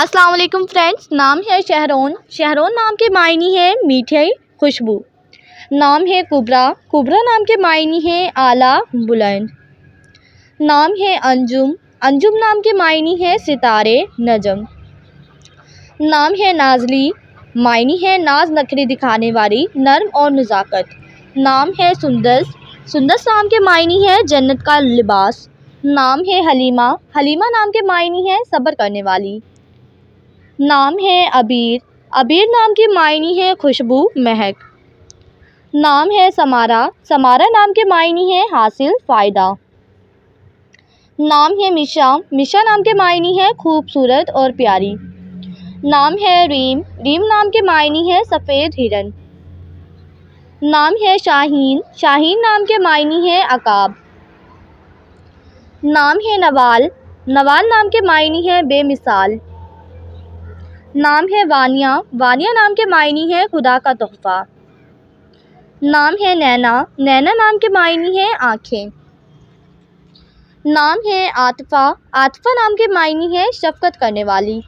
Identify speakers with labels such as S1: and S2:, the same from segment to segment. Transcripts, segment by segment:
S1: السلام علیکم فرینڈس، نام ہے شہرون۔ شہرون نام کے معنی ہے میٹھی خوشبو۔ نام ہے کبرا۔ کبرا نام کے معنی ہے اعلیٰ بلند۔ نام ہے انجم۔ انجم نام کے معنی ہے ستارے نجم۔ نام ہے نازلی۔ معنی ہے ناز نخری دکھانے والی، نرم اور نزاکت۔ نام ہے سندس۔ سندس نام کے معنی ہے جنت کا لباس۔ نام ہے حلیمہ۔ حلیمہ نام کے معنی ہے صبر کرنے والی۔ نام ہے عبیر۔ عبیر نام کے معنی ہے خوشبو، مہک۔ نام ہے سمارا۔ سمارا نام کے معنی ہے حاصل، فائدہ۔ نام ہے میشا۔ میشا نام کے معنی ہے خوبصورت اور پیاری۔ نام ہے ریم۔ ریم نام کے معنی ہے سفید ہرن۔ نام ہے شاہین۔ شاہین نام کے معنی ہے عقاب۔ نام ہے نوال۔ نوال نام کے معنی ہے بے مثال۔ نام ہے وانیہ۔ وانیہ نام کے معنی ہے خدا کا تحفہ۔ نام ہے نینا۔ نینا نام کے معنی ہے آنکھیں۔ نام ہے عاطفہ۔ عاطفہ نام کے معنی ہے شفقت کرنے والی۔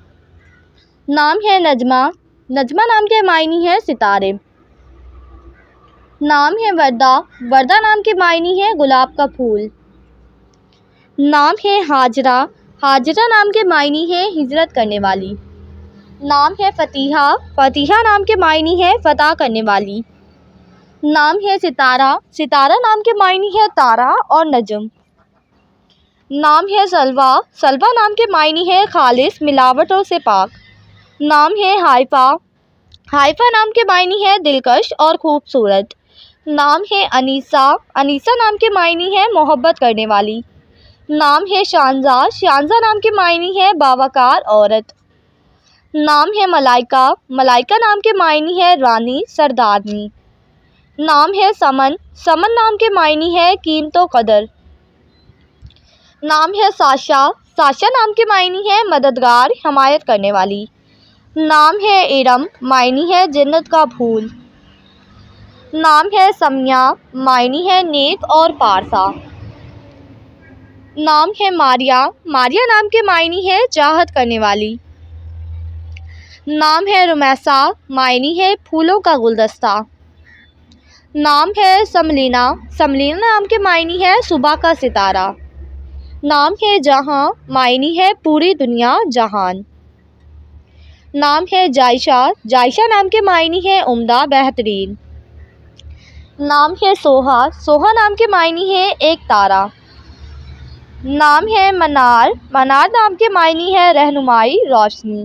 S1: نام ہے نجمہ۔ نجمہ نام کے معنی ہے ستارے۔ نام ہے وردہ۔ وردہ نام کے معنی ہے گلاب کا پھول۔ نام ہے ہاجرہ۔ ہاجرہ نام کے معنی ہے ہجرت کرنے والی۔ نام ہے فتیحہ۔ فتیحہ نام کے معنی ہے فتح کرنے والی۔ نام ہے ستارہ۔ ستارہ نام کے معنی ہے تارا اور نجم۔ نام ہے سلویٰ۔ سلویٰ نام کے معنی ہے خالص، ملاوٹوں سے پاک۔ نام ہے حائفہ۔ حائفہ نام کے معنی ہے دلکش اور خوبصورت۔ نام ہے انیسہ۔ انیسہ نام کے معنی ہے محبت کرنے والی۔ نام ہے شانزہ۔ شانزہ نام کے معنی ہے باوقار عورت۔ نام ہے ملائکہ۔ ملائکہ نام کے معنی ہے رانی، سردارنی۔ نام ہے سمن۔ سمن نام کے معنی ہے قیمت و قدر۔ نام ہے ساشا۔ ساشا نام کے معنی ہے مددگار، حمایت کرنے والی۔ نام ہے ارم۔ معنی ہے جنت کا پھول۔ نام ہے سمیہ۔ معنی ہے نیک اور پارسا۔ نام ہے ماریا۔ ماریا نام کے معنی ہے چاہت کرنے والی۔ نام ہے رمیسا۔ معنی ہے پھولوں کا گلدستہ۔ نام ہے سملینا۔ سملینا نام کے معنی ہے صبح کا ستارہ۔ نام ہے جہاں۔ معنی ہے پوری دنیا، جہان۔ نام ہے جائشہ۔ جائشہ نام کے معنی ہے عمدہ، بہترین۔ نام ہے سوہا۔ سوہا نام کے معنی ہے ایک تارا۔ نام ہے منار۔ منار نام کے معنی ہے رہنمائی، روشنی۔